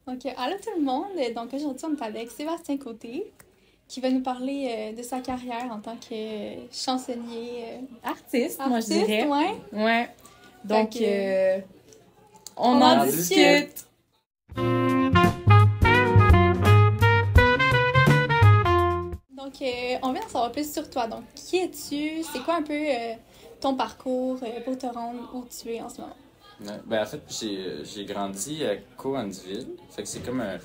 Donc, allô tout le monde. Donc, aujourd'hui, on est avec Sébastien Côté, qui va nous parler de sa carrière en tant que chansonnier, Artiste, moi je artiste, dirais. ouais. Ouais. Donc, Fait on on en en discute. Donc, on vient d'en savoir plus sur toi. Donc, qui es-tu? C'est quoi un peu ton parcours pour te rendre où tu es en ce moment? Ouais, ben en fait, j'ai grandi à Cowansville. Fait que c'est comme un.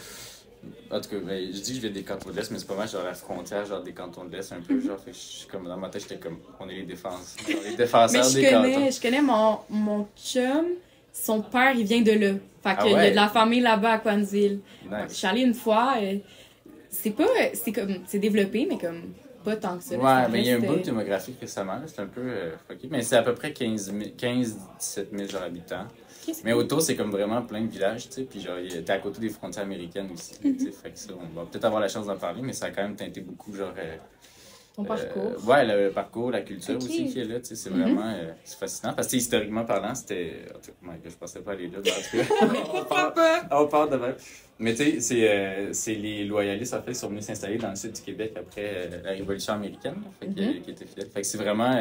En tout cas, ben, je dis que je viens des cantons de l'Est, mais c'est pas mal genre la frontière genre des cantons de l'Est un peu. Genre, fait que je suis comme dans ma tête, j'étais comme on est les défenseurs. Les Mais défenseurs des cantons. je connais mon chum, son père, il vient de là. Fait Ah qu'il y a ouais? de la famille là-bas à Cowansville. Je Nice. suis allée une fois, c'est pas, c'est comme, c'est développé, mais comme pas tant que ça. là, Ouais, ça mais il y a un reste, boom démographique récemment, là, c'est un peu fucké. Mais c'est à peu près 17 000 genre, habitants. qu'est-ce Mais que- autour, c'est comme vraiment plein de villages, tu sais. Puis genre, t'es à côté des frontières américaines aussi, tu sais. Fait que ça, on va peut-être avoir la chance d'en parler, mais ça a quand même teinté beaucoup, genre. Ton parcours. Ouais, le parcours, la culture Ok. aussi qui est là, tu sais, c'est vraiment c'est fascinant. Parce que historiquement parlant, c'était. En tout cas, je pensais pas aller là, mais en tout cas. Pourquoi pas? On part de même. Mais tu sais, c'est les loyalistes, en fait, qui sont venus s'installer dans le sud du Québec après la Révolution américaine, là, fait que, qui étaient fidèles. Fait que c'est vraiment.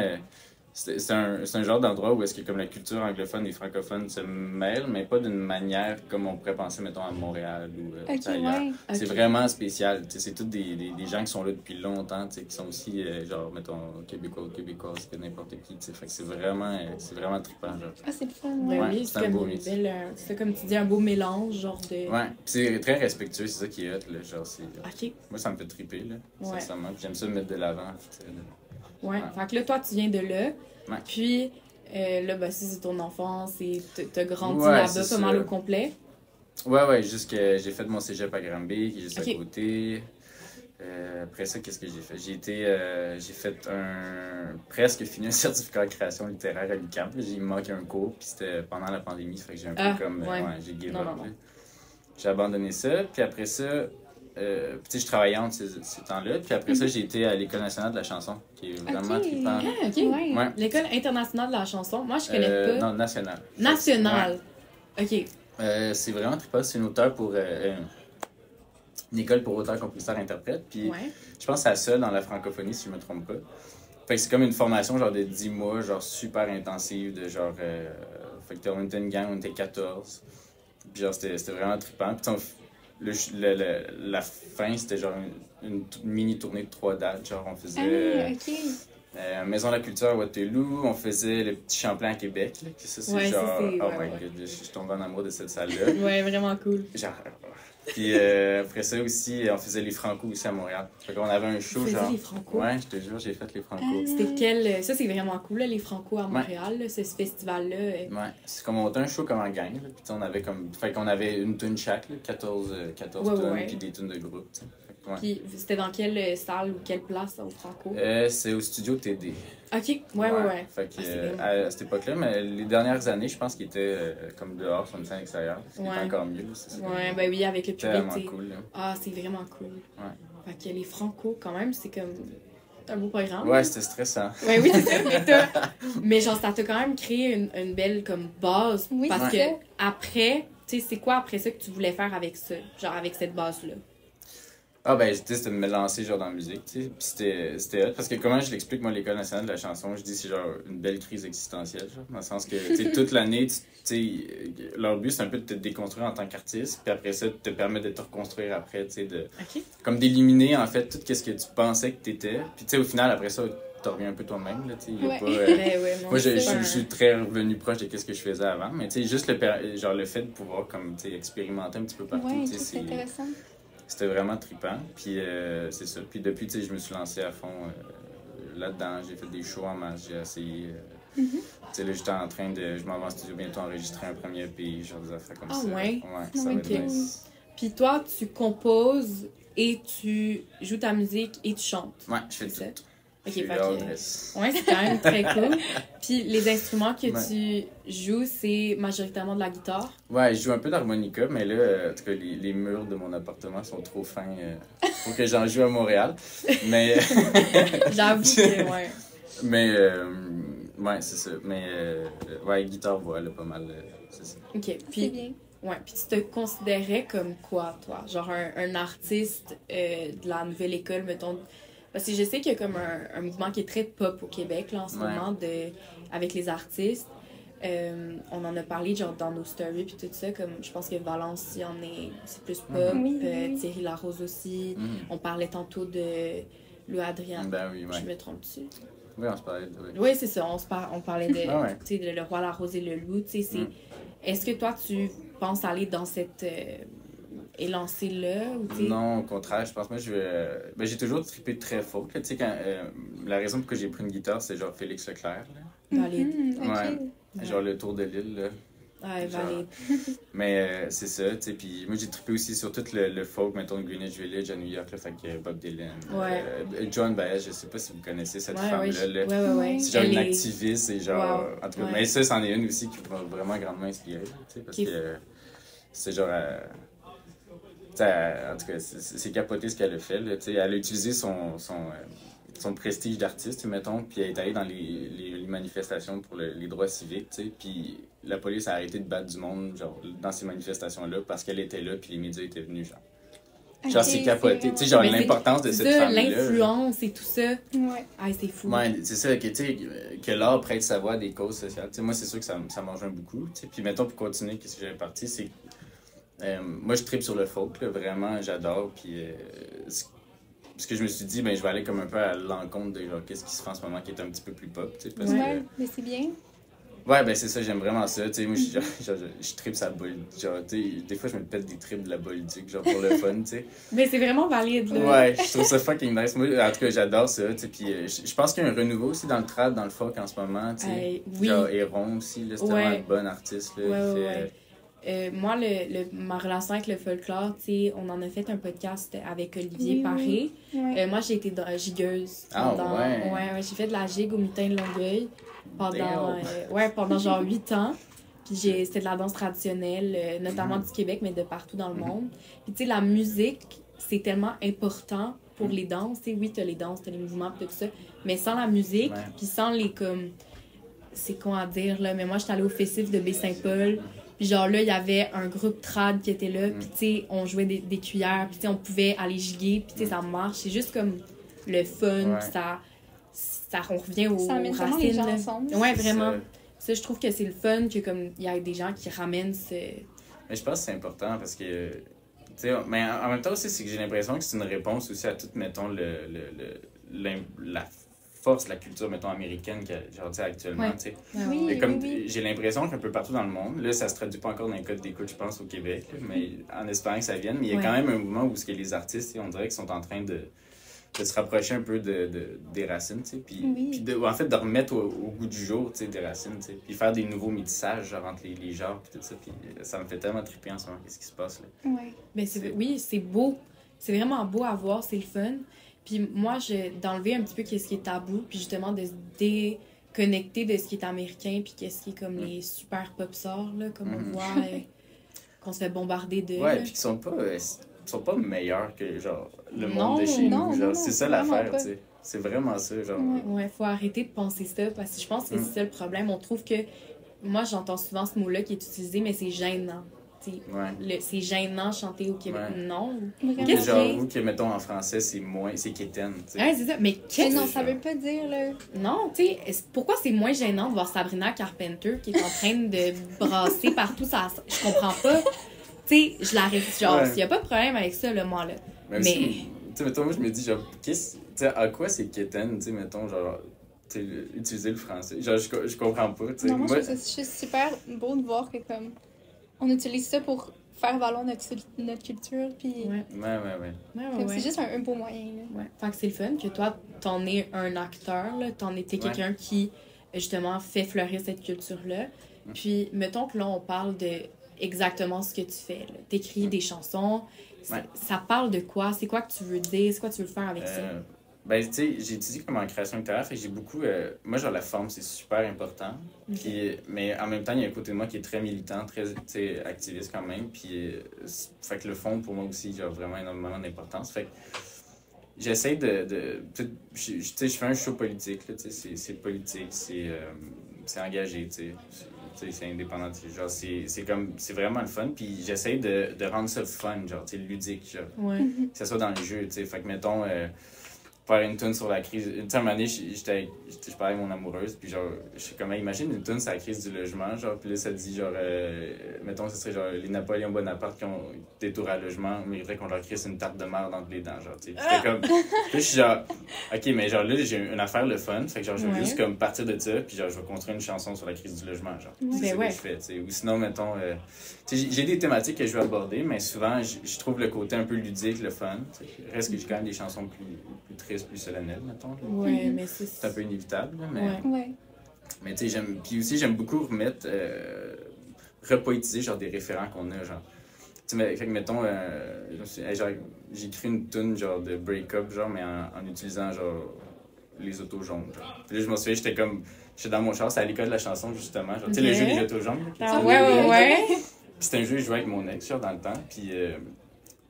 C'est un genre d'endroit où est-ce que comme la culture anglophone et francophone se mêlent, mais pas d'une manière comme on pourrait penser, mettons, à Montréal ou Ok, ailleurs. ouais. C'est Ok. vraiment spécial. Tu sais, c'est tous des gens qui sont là depuis longtemps, tu sais, qui sont aussi, genre, mettons, Québécois ou Québécoises, que n'importe qui. Tu sais. Fait que c'est vraiment trippant, genre. Ah, c'est le fun, Ben ouais. Ouais, oui, c'est c'est un comme beau une mix. belle, c'est comme tu dis, un beau mélange, genre de. Ouais, puis c'est très respectueux, c'est ça qui est hot, là. Genre, c'est. Ok. Moi, ça me fait triper, là. Ouais. Sincèrement. Puis j'aime ça me mettre de l'avant, tu sais, là. Ouais. Ouais. Fait que là, toi, tu viens de là. Ouais. Puis, là, bah, si c'est ton enfance et t'as grandi Ouais, là-bas c'est pas mal ça. au complet. Ouais, j'ai fait mon cégep à Granby, qui est juste Ok. à côté. Après ça, qu'est-ce que j'ai fait? J'ai fait presque fini un certificat de création littéraire à l'UQAM. J'ai manqué un cours, puis c'était pendant la pandémie, fait que j'ai un peu Ah, comme, ouais. j'ai give Non, up, non, non. là. J'ai abandonné ça, puis après ça, tu sais, je travaillais entre ces temps-là, puis après ça, j'ai été à l'École nationale de la chanson, qui est vraiment Ok. trippant. Ah, ok. Ouais. Ouais. L'école internationale de la chanson, moi, je connais pas. Non, nationale. Nationale. Ok. C'est vraiment trippant, c'est une auteure pour... une école pour auteurs, compositeurs, interprètes, puis Ouais. je pense que c'est la seule dans la francophonie, si je me trompe pas. Fait que c'est comme une formation genre de 10 mois, genre super intensive, de genre... fait que on était une gang, on était 14. Puis genre, c'était vraiment trippant. Puis la fin, c'était genre une mini tournée de 3 dates. Genre, on faisait Ah, ok. Maison de la Culture à Waterloo, on faisait le Petit Champlain à Québec. Là, que ça, c'est Ouais, ça, genre... c'est- oh ouais, my ouais. god, je suis tombé en amour de cette salle-là. Ouais, vraiment cool. Genre... Puis après ça aussi, on faisait les Franco aussi à Montréal. Fait qu'on avait un show Vous faisiez genre... les Franco? Ouais, je te jure, j'ai fait les Franco. C'était quel. Ça, c'est vraiment cool, là, les Franco à Montréal, là, ce festival-là. Ouais, c'est comme on montait un show comme en gang, là, puis tu sais, on avait comme... Fait qu'on avait une tune chaque, là, 14 Ouais, tunes, ouais. puis des tunes de groupe, tu sais. Fait que, ouais. Puis c'était dans quelle salle ou quelle place au Franco? C'est au studio TD. Ok, ouais. Fait que, Ah, c'est vraiment à cette époque-là, mais les dernières années, je pense qu'il était comme dehors sur une scène extérieure. Ce qui Ouais. était encore mieux, là, c'est Ouais, ben oui, avec le public, tellement tu sais. cool, là. Ah, c'est vraiment cool. Ouais. Fait que les Franco, quand même, c'est comme. C'est un beau programme. Ouais, c'était stressant. Ouais, oui, c'est ça. Mais genre, ça t'a quand même créé une belle comme base. Oui, parce c'est que ça. après, tu sais, c'est quoi après ça que tu voulais faire avec ça? Genre avec cette base-là? Ah ben, tu sais, c'était de me lancer genre dans la musique, tu sais. Puis c'était hot, parce que comment je l'explique, moi, l'École nationale de la chanson, je dis c'est genre une belle crise existentielle, genre, dans le sens que, tu sais, toute l'année, tu sais, leur but, c'est un peu de te déconstruire en tant qu'artiste, puis après ça, de te permettre de te reconstruire après, tu sais, Ok. comme d'éliminer, en fait, tout ce que tu pensais que t'étais. Puis, tu sais, au final, après ça, tu reviens un peu toi-même, là, tu sais. Il y a Ouais. pas... Ben ouais, non, Moi, c'est pas je un- suis très revenu proche de ce que je faisais avant, mais tu sais, juste genre, le fait de pouvoir, comme, tu sais, expérimenter un petit peu partout, Ouais, tu je sais, trouve que c'est intéressant. c'était vraiment trippant. Puis c'est ça. Puis depuis, tu sais, je me suis lancé à fond là-dedans. J'ai fait des shows en masse. J'ai essayé. Tu sais, là, j'étais en train de. Je m'en vais en studio bientôt enregistrer un premier EP, genre des affaires comme Ah ça. ouais? Ouais, ça va Ok. être nice. Puis toi, tu composes et tu joues ta musique et tu chantes. Ouais, je fais C'est tout. Ok, Je suis fait que- all-dress. Ouais, c'est quand même très cool. Puis les instruments que Ouais. tu joues, c'est majoritairement de la guitare. Ouais, je joue un peu d'harmonica, mais là, en tout cas, les murs de mon appartement sont trop fins pour que j'en joue à Montréal. Mais. J'avoue que, ouais. Mais. Ouais, c'est ça. Mais. Ouais, guitare, voix, là, pas mal. C'est ça. Ok, C'est puis bien. Ouais, puis tu te considérais comme quoi, toi? Genre un artiste de la nouvelle école, mettons. Parce que je sais qu'il y a comme un mouvement qui est très pop au Québec, là, en ce moment, avec les artistes. On en a parlé, genre, dans nos stories, puis tout ça, comme, je pense que Valence, c'est plus pop. Thierry Larose aussi. On parlait tantôt de Louis Adrien. Ben oui, Je me trompe-tu? Oui, on se parlait de... Oui, c'est ça. On parlait de, tu sais, Le Roi, la Rose et le Loup, tu sais, Est-ce que toi, tu penses aller dans cette élancée-là? Non, au contraire, je pense, moi, j'ai toujours trippé très fort. Tu sais, la raison pour laquelle j'ai pris une guitare, c'est genre Félix Leclerc. Là. Valide. Ouais. Genre le Tour de l'île, là. Ouais, valide. Mais c'est ça, tu sais. Puis moi, j'ai trippé aussi sur tout le folk, mettons, de Greenwich Village à New York, là, fait que Bob Dylan. Joan Baez, je sais pas si vous connaissez cette femme-là. C'est genre une activiste et genre. Wow. En tout cas, mais ça, c'en est une aussi qui m'a vraiment grandement inspirée, tu sais, parce que c'est genre. En tout cas, c'est capoté ce qu'elle a fait, là, tu sais. Elle a utilisé son prestige d'artiste, mettons, puis elle est allée dans les manifestations pour les droits civiques, tu sais, puis la police a arrêté de battre du monde, genre, dans ces manifestations-là, parce qu'elle était là, puis les médias étaient venus, genre. Genre, c'est capoté, tu sais, genre, l'importance de cette femme-là. L'influence et tout ça. Ouais. Ah, c'est fou. Ouais, c'est ça, tu sais, que l'art prête sa voix à des causes sociales. Tu sais, moi, c'est sûr que ça m'en rejoint beaucoup, tu sais. Puis, mettons, pour continuer, qu'est-ce que j'avais parti, c'est... moi, je trippe sur le folk, là, vraiment, j'adore, puis... Parce que je me suis dit, ben, je vais aller comme un peu à l'encontre de genre, qu'est-ce qui se fait en ce moment qui est un petit peu plus pop, tu sais, parce que... mais c'est bien. Ouais, ben c'est ça, j'aime vraiment ça, tu sais, moi, je tripe sa bolle, genre, tu sais, des fois, je me pète des tripes de la Bolduc, genre, pour le fun, tu sais. Mais c'est vraiment valide, là. Ouais, je trouve ça fucking nice. Moi, en tout cas, j'adore ça, tu sais, puis je pense qu'il y a un renouveau aussi dans le trap, dans le folk en ce moment, tu sais. Genre, Héron aussi, là, c'est tellement un bon artiste, là, moi, ma relation avec le folklore, tu sais, on en a fait un podcast avec Olivier Paré. Moi, j'ai été gigueuse. J'ai fait de la gigue au Mitin de Longueuil pendant genre 8 ans. Puis c'était de la danse traditionnelle, notamment du Québec, mais de partout dans le monde. Puis tu sais, la musique, c'est tellement important pour les danses. Tu sais, oui, t'as les danses, t'as les mouvements, tout ça. Mais sans la musique, puis sans les comme... C'est con à dire, là, mais moi, j'étais allée au festif de Baie-Saint-Paul. Puis genre là, il y avait un groupe trad qui était là, puis tu sais, on jouait des cuillères, puis tu sais, on pouvait aller giguer, puis tu sais, ça marche. C'est juste comme le fun, puis on revient aux racines. Les gens ensemble. Ouais, vraiment. Ça, je trouve que c'est le fun, que comme il y a des gens qui ramènent ce... Mais je pense que c'est important parce que... Tu sais, mais en même temps aussi, c'est que j'ai l'impression que c'est une réponse aussi à toute, mettons, la force de la culture, mettons, américaine, genre, tu sais, actuellement, tu sais. J'ai l'impression qu'un peu partout dans le monde, là, ça se traduit pas encore dans les codes d'écoute, je pense, au Québec, là, mais en espérant que ça vienne, mais il y a quand même un mouvement où les artistes, on dirait qu'ils sont en train de se rapprocher un peu des racines, tu sais, puis en fait, de remettre au goût du jour, tu sais, des racines, tu sais, puis faire des nouveaux métissages, genre, entre les genres, puis tout ça, puis ça me fait tellement triper en ce moment, qu'est-ce qui se passe, là. Mais c'est beau, c'est vraiment beau à voir, c'est le fun. Puis moi, d'enlever un petit peu qu'est-ce qui est tabou, puis justement de se déconnecter de ce qui est américain, puis qu'est-ce qui est comme les super pop stars, là, comme on voit, qu'on se fait bombarder de. Ouais, puis qui sont pas meilleurs que, genre, le monde de chez nous. Genre, c'est ça l'affaire, tu sais. C'est vraiment ça, genre. Ouais, faut arrêter de penser ça, parce que je pense que c'est ça le problème. On trouve que, moi, j'entends souvent ce mot-là qui est utilisé, mais c'est gênant. C'est gênant chanter au Québec. Non. Qu'est-ce genre, vous que, mettons, en français, c'est quétaine. Ouais, c'est ça. Mais qu'est-ce non, ça veut pas dire, là. Non, tu sais, pourquoi c'est moins gênant de voir Sabrina Carpenter qui est en train de brasser partout ça. Je comprends pas. Tu sais, je l'arrête. Genre, s'il y a pas de problème avec ça, là, moi, là. Même mais. Tu sais, mettons, moi, je me dis, genre, à quoi c'est quétaine, tu sais, mettons, genre. Utiliser le français. Genre, je comprends pas, tu sais. Non, moi, je trouve ça juste super beau de voir que, comme, on utilise ça pour faire valoir notre culture, puis... C'est juste un beau moyen, là. Fait que c'est le fun que toi, t'en es un acteur, là, t'en étais quelqu'un qui, justement, fait fleurir cette culture-là. Puis, mettons que là, on parle de exactement ce que tu fais, là. T'écris des chansons, ça parle de quoi? C'est quoi que tu veux dire? C'est quoi que tu veux faire avec ça? Ben, tu sais, j'ai étudié comme en création littéraire, fait que j'ai beaucoup... moi, genre, la forme, c'est super important. Puis, mais en même temps, il y a un côté de moi qui est très militant, très, tu sais, activiste quand même. Puis, fait que le fond, pour moi aussi, j'ai vraiment énormément d'importance. Fait que j'essaie tu sais, je fais un show politique, là, tu sais, c'est politique, c'est engagé, tu sais. c'est indépendant. Genre, c'est vraiment le fun. Puis j'essaie de rendre ça fun, genre, ludique, genre. Ouais. Que ça soit dans le jeu, tu sais. Fait que, mettons, faire une tune sur la crise. Tu sais, à un moment donné, je parlais avec mon amoureuse, puis genre, je suis comme, imagine une tune sur la crise du logement, genre, puis là, ça dit, genre, mettons, ce serait genre, les Napoléon Bonaparte qui ont des tours à logement mériteraient qu'on leur crisse une tarte de merde entre les dents, genre, tu sais. C'était comme. Puis je suis genre, ok, mais genre, là, j'ai une affaire le fun, fait que genre, je vais juste comme partir de ça, puis genre, je vais construire une chanson sur la crise du logement, genre. C'est ce que je fais, tu sais. Ou sinon, mettons, tu sais, j'ai des thématiques que je veux aborder, mais souvent, je trouve le côté un peu ludique, le fun. Reste que j'ai quand même des chansons plus tristes, plus solennelles, mettons. Ouais, mais c'est un peu inévitable, mais. Ouais. Mais tu sais, j'aime beaucoup remettre. Repoétiser, genre, des référents qu'on a, genre. Tu sais, fait que, mettons, j'ai écrit une tune, genre, de break-up, genre, mais en utilisant, genre, les autos jaunes, genre. Puis là, je me souviens, j'étais dans mon char, c'est à l'école de la chanson, justement, genre, tu sais, le jeu des autos jaunes. Ouais. Puis c'était un jeu que je jouais avec mon ex, genre, dans le temps, puis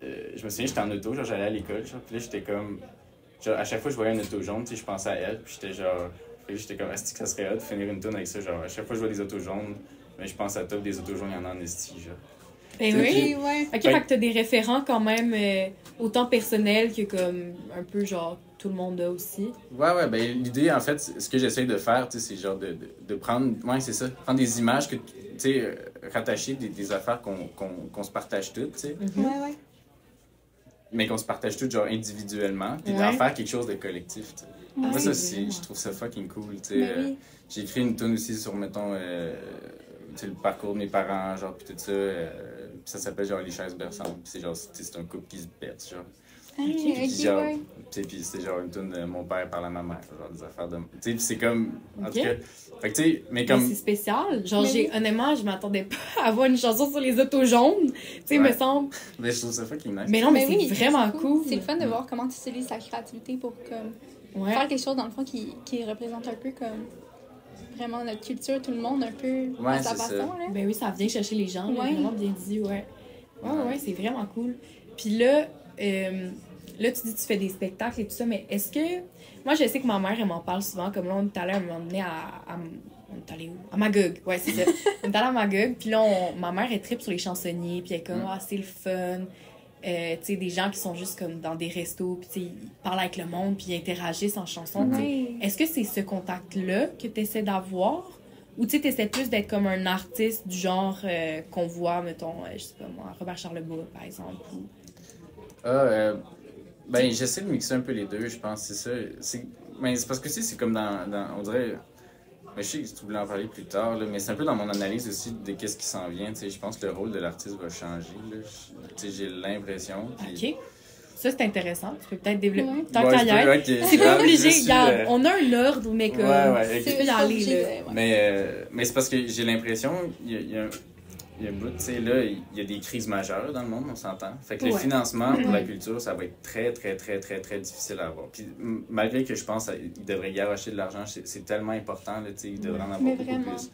je me souviens, j'étais en auto, genre, j'allais à l'école, genre, puis là, j'étais comme. Genre, à chaque fois que je voyais un auto jaune, tu sais, je pensais à elle, puis j'étais genre. J'étais comme, est-ce que ça serait hot de finir une tune avec ça? Genre, à chaque fois que je vois des autos jaunes, mais je pense à toi, des autos jaunes, il y en a en esti, genre. Ben oui, ouais. Ok, fait que t'as des référents quand même autant personnels que comme un peu genre tout le monde a aussi. Ouais, ben l'idée, en fait, ce que j'essaie de faire, tu sais, c'est genre de prendre, ouais, c'est ça, prendre des images que, tu sais, rattacher des affaires qu'on se partage toutes, tu sais. Ouais. Mais qu'on se partage toutes, genre, individuellement, puis d'en faire quelque chose de collectif, tu sais. Moi, ça, je trouve ça fucking cool, tu sais. Oui. J'ai écrit une tune aussi sur, mettons, tu sais, le parcours de mes parents, genre, puis tout ça. Puis ça s'appelle, genre, Les chaises berçantes. Puis c'est genre, c'est un couple qui se berce, genre. Puis genre, puis c'est genre une tune de mon père par la ma mère, genre des affaires de. Tu sais, puis c'est comme. En tout cas. Fait que tu sais, mais comme. Mais c'est spécial. Genre, honnêtement, je m'attendais pas à avoir une chanson sur les autos jaunes. Tu sais, me semble. Mais je trouve ça fucking nice. Mais non, mais c'est vraiment cool. C'est le fun de voir comment tu utilises ta créativité pour comme faire quelque chose dans le fond qui représente un peu comme vraiment notre culture, tout le monde un peu à sa façon. Là. Ben oui, ça vient chercher les gens, là, vraiment bien dit, ouais, c'est vraiment cool. Puis là, là, tu dis que tu fais des spectacles et tout ça, mais est-ce que... Moi, je sais que ma mère, elle m'en parle souvent, comme là, on est allé à un moment donné on est allé où? À Magog, ouais, c'est ça. On est allé à Magog, puis là, ma mère, elle tripe sur les chansonniers, puis elle est comme, c'est le fun. Tu sais, des gens qui sont juste comme dans des restos, puis tu sais, ils parlent avec le monde, puis ils interagissent en chanson. Est-ce que c'est ce contact-là que tu essaies d'avoir? Ou tu sais, tu essaies plus d'être comme un artiste du genre qu'on voit, mettons, je sais pas moi, Robert Charlebois, par exemple? Ben, j'essaie de mixer un peu les deux, je pense, c'est ça. Mais c'est parce que c'est comme dans on dirait... Mais je sais que tu voulais en parler plus tard, là, mais c'est un peu dans mon analyse aussi de qu'est-ce qui s'en vient. Je pense que le rôle de l'artiste va changer. J'ai l'impression. Puis... OK. Ça, c'est intéressant. Tu peux peut-être développer ta carrière. C'est pas obligé. Regarde, on a un ordre, mais comme... Tu peux y aller, là. Mais c'est parce que j'ai l'impression... Il y a un bout, tu sais, là, il y a des crises majeures dans le monde, on s'entend. Fait que le financement pour la culture, ça va être très, très, très, très, très difficile à avoir. Puis malgré que je pense qu'ils devraient garocher de l'argent, c'est tellement important, là, tu sais, ils devraient en avoir beaucoup plus.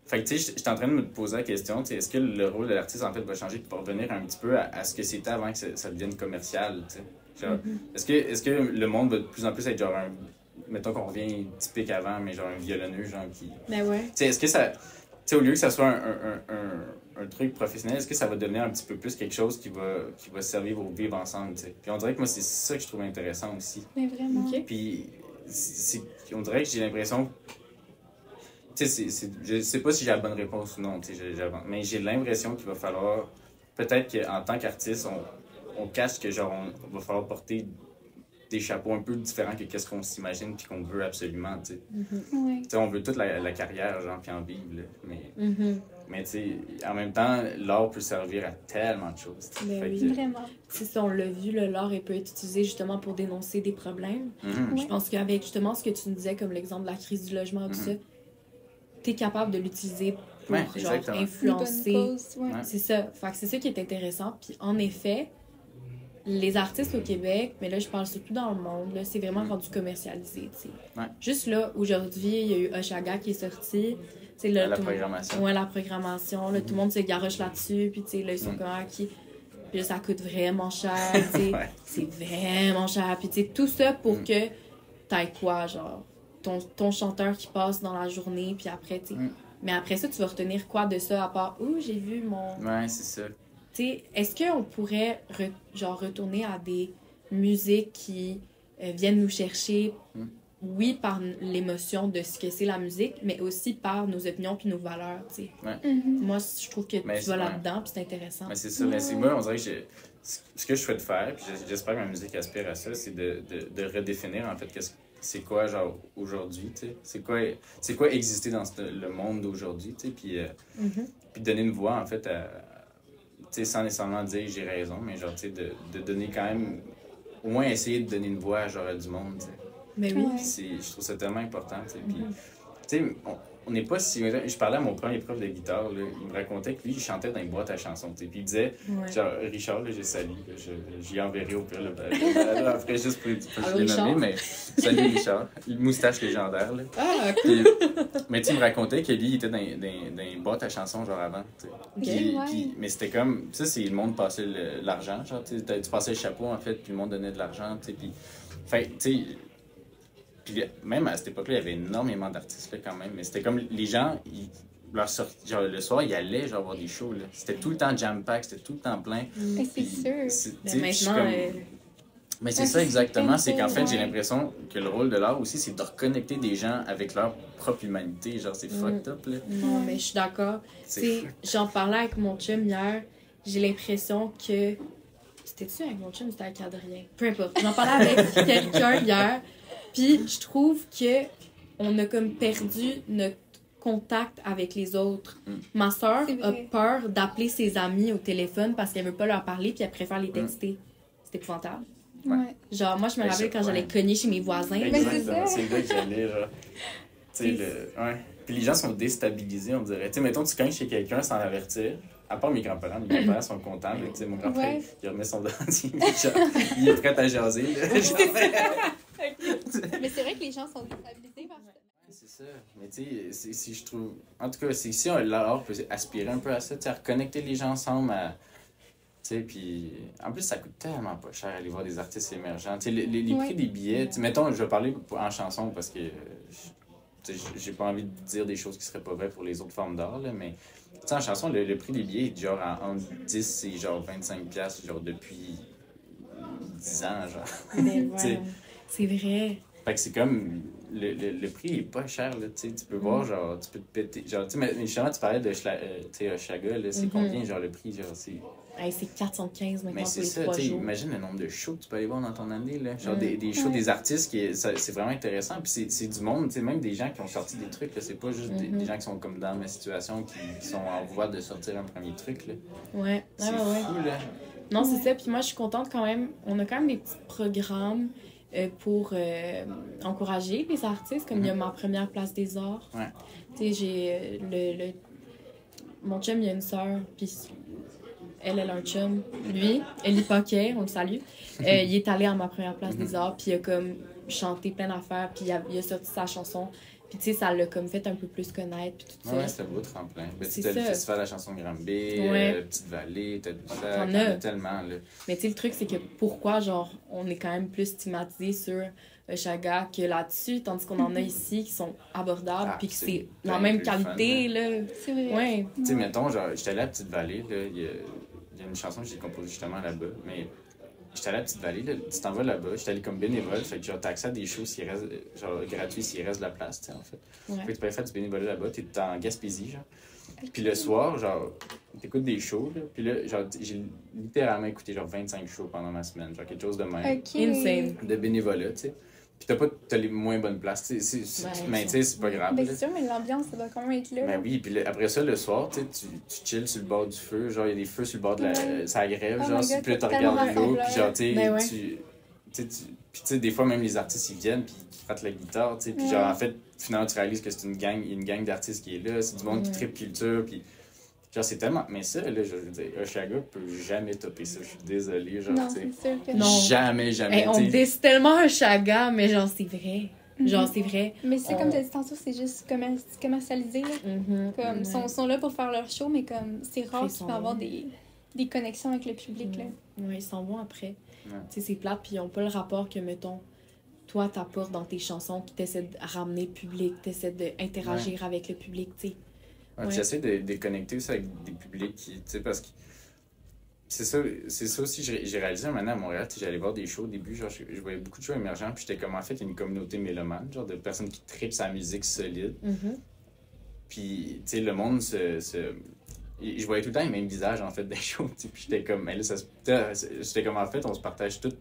Fait que, tu sais, je suis en train de me poser la question, tu sais, est-ce que le rôle de l'artiste, en fait, va changer pour revenir un petit peu à ce que c'était avant que ça devienne commercial, tu sais? Genre, est-ce que le monde va de plus en plus être genre mettons qu'on revient typique avant, mais genre un violonneux, genre qui... Ben ouais. Tu sais, est-ce que ça... Tu sais, au lieu que ça soit un truc professionnel, est-ce que ça va devenir un petit peu plus quelque chose qui va servir au vivre ensemble, tu sais? Puis on dirait que moi, c'est ça que je trouve intéressant aussi. Mais vraiment. Puis on dirait que j'ai l'impression... Tu sais, je sais pas si j'ai la bonne réponse ou non, tu sais, mais j'ai l'impression qu'il va falloir... Peut-être qu'en tant qu'artiste, on cache que genre on va falloir porter des chapeaux un peu différents que qu'est-ce qu'on s'imagine puis qu'on veut absolument, tu sais. Tu sais, on veut toute la carrière, genre, puis en vivre, là. Mais tu sais, en même temps, l'art peut servir à tellement de choses. Vraiment. C'est ça, on l'a vu, l'art peut être utilisé justement pour dénoncer des problèmes. Je pense qu'avec justement ce que tu nous disais, comme l'exemple de la crise du logement, tout ça, t'es capable de l'utiliser pour genre influencer. C'est ça. Fait que c'est ça qui est intéressant. Puis en effet, les artistes au Québec, mais là je parle surtout dans le monde, là, c'est vraiment rendu commercialisé. Juste là, aujourd'hui, il y a eu Oshaga qui est sorti. Là, la programmation. Ouais, la programmation. Là, tout le monde se garoche là-dessus. Puis là, ils sont comme qui. Puis là, ça coûte vraiment cher. C'est vraiment cher. Puis tout ça pour que t'aies quoi, genre ton chanteur qui passe dans la journée. Puis après, Mais après ça, tu vas retenir quoi de ça à part « Ouh, j'ai vu mon... » Ouais, c'est ça. Tu sais, est-ce qu'on pourrait retourner à des musiques qui viennent nous chercher, oui, par l'émotion de ce que c'est la musique, mais aussi par nos opinions puis nos valeurs, tu sais. Ouais. Moi, je trouve que tu vas là-dedans puis c'est intéressant. Mais c'est ça. Mais c'est moi, on dirait que ce que je souhaite faire, puis j'espère que ma musique aspire à ça, c'est de redéfinir, en fait, c'est quoi, genre, aujourd'hui, tu sais. C'est quoi exister dans le monde d'aujourd'hui, tu sais, puis donner une voix, en fait, tu sais, sans nécessairement dire j'ai raison, mais genre, tu sais, de donner quand même, au moins essayer de donner une voix, genre, à du monde, tu sais. Mais oui. Je trouve ça tellement important, tu sais. Puis, tu sais, on n'est pas si... Je parlais à mon premier prof de guitare, là, il me racontait que lui, il chantait dans les boîtes à chansons, tu sais. Puis il disait, genre, Richard, là, j'ai sali, j'y enverrai au pire, là, après, juste pour les nommer, mais salut Richard, le moustache légendaire, là. Ah, puis, mais tu sais, il me racontait que lui, il était dans les boîtes à chansons, genre, avant, tu sais. Mais c'était comme, ça, c'est le monde passait l'argent, genre, tu passais le chapeau, en fait, puis le monde donnait de l'argent, tu sais, puis... Fait, tu sais... Puis même à cette époque-là, il y avait énormément d'artistes là, quand même. Mais c'était comme les gens, genre, le soir, ils allaient genre, voir des shows. Là. C'était tout le temps jam-pack, c'était tout le temps plein. C'est sûr. Mais maintenant... Mais c'est ça exactement, c'est qu'en fait, j'ai l'impression que le rôle de l'art aussi, c'est de reconnecter des gens avec leur propre humanité. Genre, c'est fucked up, là. Non, mais je suis d'accord. J'en parlais avec mon chum hier, j'ai l'impression que... C'était-tu avec mon chum ou c'était avec Adrien? Peu importe. J'en parlais avec quelqu'un hier. Puis je trouve que on a comme perdu notre contact avec les autres. Ma soeur a peur d'appeler ses amis au téléphone parce qu'elle veut pas leur parler puis elle préfère les texter. C'est épouvantable. Ouais. Genre, moi, je me rappelle quand j'allais cogner chez mes voisins. Exactement, c'est là que j'allais, genre. Tu sais, ouais. Puis les gens sont déstabilisés, on dirait. Tu sais, mettons, tu cognes chez quelqu'un sans l'avertir. À part mes grands-parents sont contents. Mais, tu sais, mon grand-père, il remet son dentier. Il est prêt à jaser, là. Mais c'est vrai que les gens sont déstabilisés par ça. C'est ça. Mais tu sais, si je trouve... En tout cas, c'est si l'art peut aspirer un peu à ça, tu sais, à reconnecter les gens ensemble, tu sais, puis... En plus, ça coûte tellement pas cher aller voir des artistes émergents. Tu sais, les prix des billets... Mettons, je vais parler en chanson parce que... j'ai pas envie de dire des choses qui seraient pas vraies pour les autres formes d'art, là, mais... Tu sais, en chanson, le prix des billets est genre entre 10 et genre 25$, genre depuis 10 ans, genre. Mais ouais, c'est vrai. Fait que c'est comme... Le prix est pas cher, là, tu sais. Tu peux voir, genre, tu peux te péter... Genre, tu sais, mais justement, tu parlais de Oshaga, là, c'est combien, genre, le prix, genre, c'est... Hey, c'est 415 maintenant pour les 3 jours. Mais c'est ça, imagine le nombre de shows que tu peux aller voir dans ton année, là. Genre, des shows des artistes, c'est vraiment intéressant. Puis c'est du monde, tu sais, même des gens qui ont sorti des trucs, là. C'est pas juste des gens qui sont comme dans ma situation, qui sont en voie de sortir un premier truc, là. Ouais. C'est fou, là. Non, c'est ça. Puis moi, je suis contente quand même. On a quand même des petits programmes pour encourager les artistes, comme il y a ma première place des arts. Ouais. Tu sais, j'ai mon chum, il a une sœur, puis elle a un chum. Lui, Elie Paquet, on le salue, il est allé à ma première place des arts, puis il a comme chanté plein d'affaires, puis il a sorti sa chanson. Puis tu sais, ça l'a comme fait un peu plus connaître, puis tout ça. Ouais, c'était beau tremplin. Ben, tu as le festival de la chanson de Granby, Petite Vallée, t'en as tellement, là. Mais tu sais, le truc, c'est que pourquoi, genre, on est quand même plus stigmatisé sur Oshaga que là-dessus, tandis qu'on en a ici qui sont abordables, puis que c'est la même qualité, là. C'est vrai. Ouais. Tu sais, mettons, genre, j'étais allé à Petite Vallée, là, il y a une chanson que j'ai composée justement là-bas, mais... J'étais allé à Petite Vallée, là, tu t'en vas là-bas, j'étais allé comme bénévole, fait que genre t'as accès à des shows s'il reste, genre gratuits s'il reste de la place, tu sais, en fait. Ouais. Fait que tu peux faire du bénévolat là-bas, t'es en Gaspésie, genre. Puis le soir, genre, t'écoutes des shows, là, puis là, genre, j'ai littéralement écouté genre 25 shows pendant ma semaine, genre quelque chose de même. Insane. De bénévolat, tu sais. Puis t'as les moins bonnes places, tu sais, mais tu sais, c'est pas grave. Ben, c'est sûr, mais l'ambiance, ça doit quand même être là. Ben oui, puis après ça, le soir, tu chilles sur le bord du feu, genre, il y a des feux sur le bord de la... Ça grève, genre, puis là, tu regardes l'eau, puis genre, tu sais, puis tu sais, des fois, même les artistes, ils viennent, puis ils frottent la guitare, tu sais, puis genre, en fait, finalement, tu réalises que c'est une gang d'artistes qui est là, c'est du monde qui tripe culture, puis... Genre, c'est tellement... Mais ça, là, je veux dire, Oshaga peut jamais topper ça. Je suis désolée, genre, tu sais. Non, c'est sûr que non. Jamais. Hey, on dit tellement Oshaga, mais genre, c'est vrai. Genre, c'est vrai. Mais c'est comme tu as dit tantôt, c'est juste commercialisé, là. Comme, ils sont là pour faire leur show, mais comme, c'est rare qu'ils peuvent avoir des connexions avec le public, là. Oui, ils s'en vont après. Tu sais, c'est plate, puis ils n'ont pas le rapport que, mettons, toi, t'apportes dans tes chansons qui t'essaient de ramener le public, t'essaies d'interagir avec le public, tu sais. Ouais. J'essaie de connecter ça avec des publics qui, tu sais, parce que c'est ça aussi, j'ai réalisé un moment à Montréal, j'allais voir des shows au début, genre, je voyais beaucoup de shows émergents, puis j'étais comme, en fait, une communauté mélomane, genre, de personnes qui trippent sa musique solide. Puis, tu sais, le monde je voyais tout le temps les mêmes visages, en fait, des shows, puis j'étais comme, mais là, j'étais comme, en fait, on se partage tout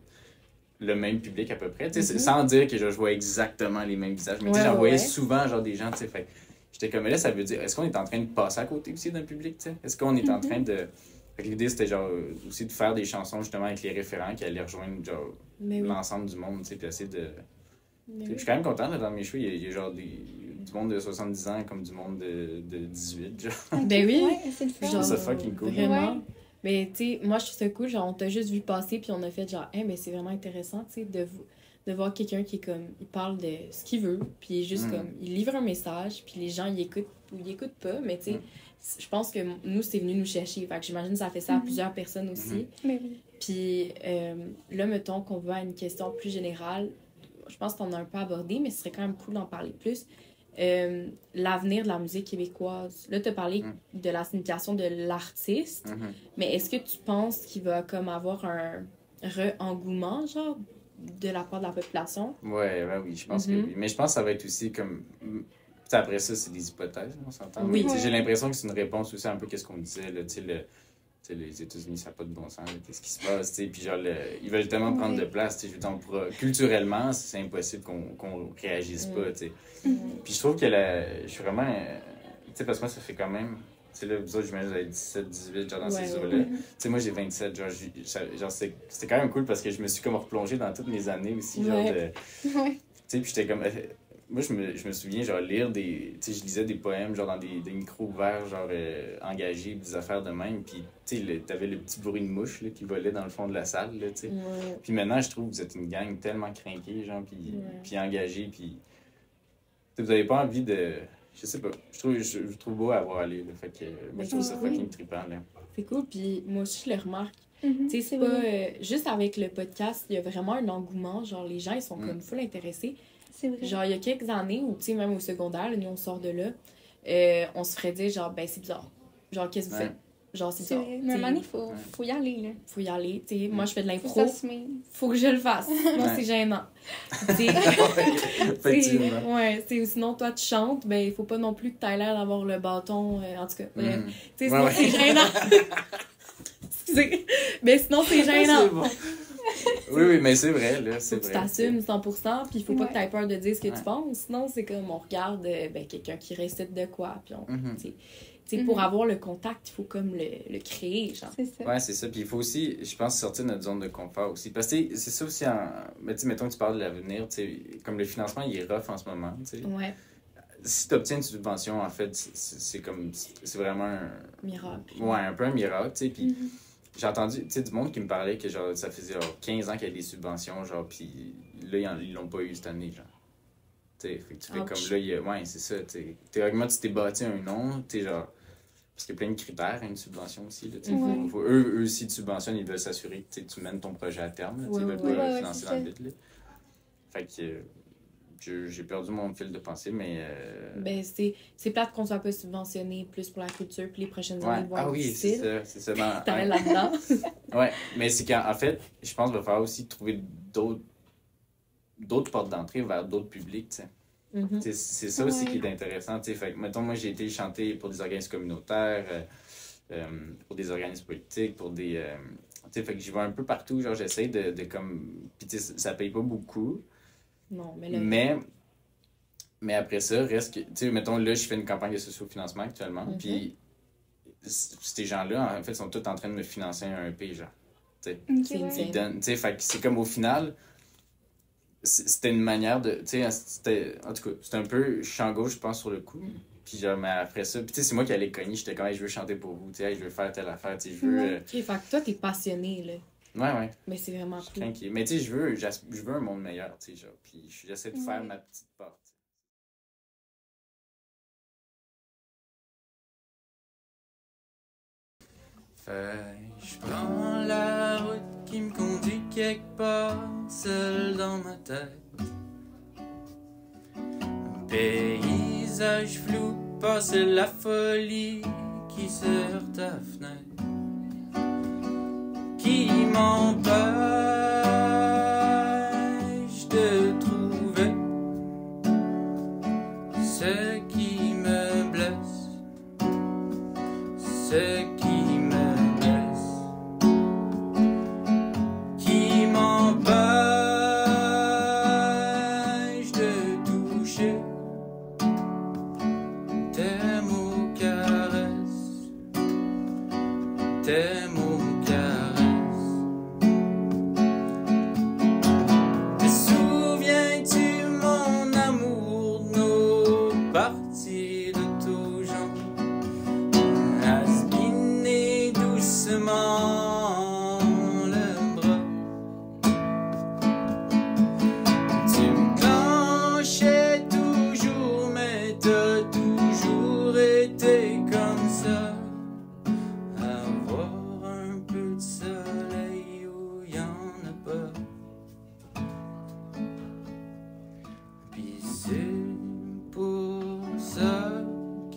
le même public à peu près, tu sais, sans dire que je voyais exactement les mêmes visages, mais tu sais, j'en voyais souvent, genre, des gens, tu sais, fait j'étais comme, là, ça veut dire, est-ce qu'on est en train de passer à côté aussi d'un public, tu sais? Est-ce qu'on est en train de... Fait que l'idée, c'était genre aussi de faire des chansons justement avec les référents qui allaient rejoindre genre l'ensemble du monde, tu sais, puis essayer de... Je suis quand même content, là, dans mes shows, il y a genre du monde de 70 ans comme du monde de 18, genre. Ben oui! Ouais, c'est le fun. Genre, c'est fucking cool. Vraiment. Mais tu sais, moi, je trouve ça cool, genre, on t'a juste vu passer, puis on a fait genre, mais c'est vraiment intéressant, tu sais, de voir quelqu'un qui est comme, il parle de ce qu'il veut, puis il est juste comme, il livre un message, puis les gens, ils écoutent ou ils écoutent pas, mais tu sais, je pense que nous, c'est venu nous chercher. Fait que j'imagine que ça fait ça à plusieurs personnes aussi. Mais oui. Puis là, mettons qu'on va à une question plus générale. Je pense que t'en as un peu abordé, mais ce serait quand même cool d'en parler plus. L'avenir de la musique québécoise. Là, tu as parlé de la signification de l'artiste, mais est-ce que tu penses qu'il va comme avoir un re-engouement, genre, de la part de la population? Ouais, oui, je pense que oui. Mais je pense que ça va être aussi comme... Après ça, c'est des hypothèses, on s'entend. Oui. J'ai l'impression que c'est une réponse aussi un peu à ce qu'on disait, là, les États-Unis, ça n'a pas de bon sens, qu'est-ce qui se passe, puis genre, ils veulent tellement prendre de place, culturellement, c'est impossible qu'on réagisse pas, Puis je trouve que je suis vraiment, parce que moi, ça fait quand même, là, vous autres, j'imagine, vous avez 17, 18, genre, dans ces eaux-là. Moi, j'ai 27, genre, c'était quand même cool parce que je me suis comme replongé dans toutes mes années aussi, genre, puis j'étais comme... Moi, je me souviens, genre, lire des... Tu sais, je lisais des poèmes, genre, dans des micros ouverts, genre, engagés, des affaires de même. Puis, tu sais, t'avais le petit bruit de mouche, là, qui volait dans le fond de la salle, là, tu sais. Puis maintenant, je trouve que vous êtes une gang tellement crinquée, genre, puis engagée, puis... Vous avez pas envie de... Je sais pas. Je trouve beau à avoir allé, là. Fait que moi, je trouve ça fucking trippant, là. C'est cool, puis moi aussi, je le remarque. Tu sais, c'est pas... juste avec le podcast, il y a vraiment un engouement. Genre, les gens, ils sont comme full intéressés. C'est vrai. Genre, il y a quelques années, ou tu sais, même au secondaire, là, nous, on sort de là, on se ferait dire, genre, ben, c'est bizarre. Genre, qu'est-ce que vous faites? Genre, c'est bizarre. Mais à un moment donné, faut y aller, là. Faut y aller. Tu sais, moi, je fais de l'impro. Faut que je le fasse. Sinon, c'est gênant. Sinon, toi, tu chantes, ben, il faut pas non plus que tu aies l'air d'avoir le bâton. En tout cas, tu sais, sinon, c'est gênant. Excusez. Mais sinon, c'est gênant. C'est bon. Oui, mais c'est vrai, là. Faut que tu t'assumes 100%, puis il faut pas que tu aies peur de dire ce que tu penses. Sinon, c'est comme on regarde quelqu'un qui récite de quoi, puis on... pour avoir le contact, il faut comme le créer, genre. C'est ça. Ouais, c'est ça. Puis il faut aussi, je pense, sortir de notre zone de confort aussi. Parce que c'est ça aussi, mais mettons que tu parles de l'avenir, comme le financement, il est rough en ce moment, tu sais. Ouais. Si tu obtiens une subvention, en fait, c'est vraiment un... miracle. Ouais, un peu un miracle, tu sais, puis... J'ai entendu, tu sais, du monde qui me parlait que, genre, ça faisait 15 ans qu'il y avait des subventions, genre, puis là, ils l'ont pas eu cette année, genre. Tu sais, fait que tu fais comme là, ouais, c'est ça, tu sais. Théoriquement, tu t'es bâti un nom, tu sais, genre, parce qu'il y a plein de critères à une subvention aussi, là, tu sais. Eux aussi, tu subventionnes, ils veulent s'assurer que tu mènes ton projet à terme, là, tu sais, ils veulent pas financer dans le vide, là. Fait que... J'ai perdu mon fil de pensée, mais... Ben, c'est plate qu'on soit pas subventionné plus pour la culture, puis les prochaines années vont être difficiles. C'est ça. T'arrêtes là-dedans. Ouais, mais c'est qu'en fait, je pense qu'il va falloir aussi trouver d'autres portes d'entrée vers d'autres publics, tu sais. C'est ça aussi qui est intéressant, tu sais. Fait que, mettons, moi, j'ai été chanter pour des organismes communautaires, pour des organismes politiques, pour des... tu sais, fait que j'y vais un peu partout, genre, j'essaie de comme... Puis, tu sais, ça paye pas beaucoup. Non, mais après ça, reste que... Tu sais, mettons, là, je fais une campagne de socio-financement actuellement, puis ces gens-là, en fait, sont tous en train de me financer un EP, genre. Tu sais, fait que c'est comme au final, c'était une manière de... Tu sais, en tout cas, c'était un peu champ gauche, je pense, sur le coup. Puis genre, mais après ça, puis tu sais, c'est moi qui allais cogner, j'étais comme, hey, je veux chanter pour vous, tu sais, hey, je veux faire telle affaire, tu sais, je veux... OK, fait que toi, t'es passionné, là. Ouais. Mais c'est vraiment cool. Mais tu sais, je veux un monde meilleur, tu sais, genre. Puis j'essaie de faire ma petite part. Je prends la route qui me conduit quelque part, seul dans ma tête. Un paysage flou pas, c'est la folie qui serre ta fenêtre, qui m'empêche de trouver ce qui me blesse, ce qui me blesse, qui m'empêche de toucher tes mots caresses, tes mots caresses. Te souviens-tu, mon amour, de nos parties de tout genre, à spinner doucement le bras? Tu me clenchais toujours, mais t'as toujours été comme ça. Avoir un peu de soleil où y en a pas. Puis c'est pour ça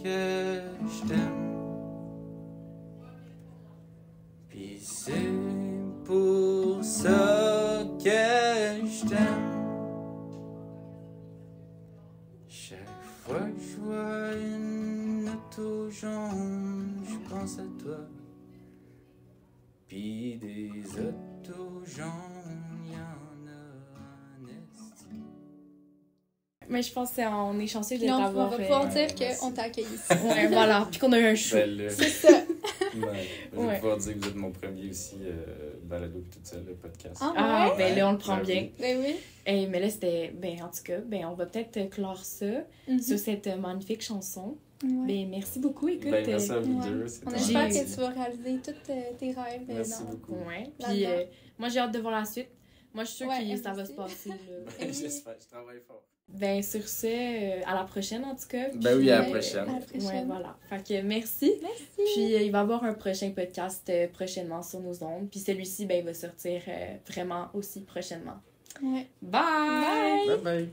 que je t'aime. Puis c'est pour ça que je t'aime. Chaque fois que je vois une auto jaune, je pense à toi. Puis des autos jaunes, y en a en esti. Mais je pense qu'on est chanceux de Non, on t'avoir. va pouvoir dire qu'on t'a accueilli ici. Ouais, voilà. Puis qu'on a eu un show. Ben là, C'est ça. je vais pouvoir dire que vous êtes mon premier aussi balado et tout ça, le podcast. Ah, ouais? ben là, on le prend Ben bien. oui. Ben oui. Hey, mais là, c'était. Ben, en tout cas, ben, on va peut-être clore ça sur cette magnifique chanson. Ouais. Ben, merci beaucoup. Écoute. Ben, merci à vous Ouais. deux. C'est On très espère gentil. que tu vas réaliser tous tes rêves. Merci dans- beaucoup. Ouais. Puis, Là-dedans. moi, j'ai hâte de voir la suite. Moi, je suis sûre Ouais, que elle ça va aussi. se passer. Là. Ben, j'espère, je travaille fort. Ben, sur ce, à la prochaine, en tout cas. Ben oui, à la Puis, prochaine. À la prochaine. Ouais, voilà. Fait que merci. Merci. Puis, il va y avoir un prochain podcast prochainement sur nos ondes. Puis, celui-ci, ben, il va sortir vraiment aussi prochainement. Ouais. Bye! Bye bye.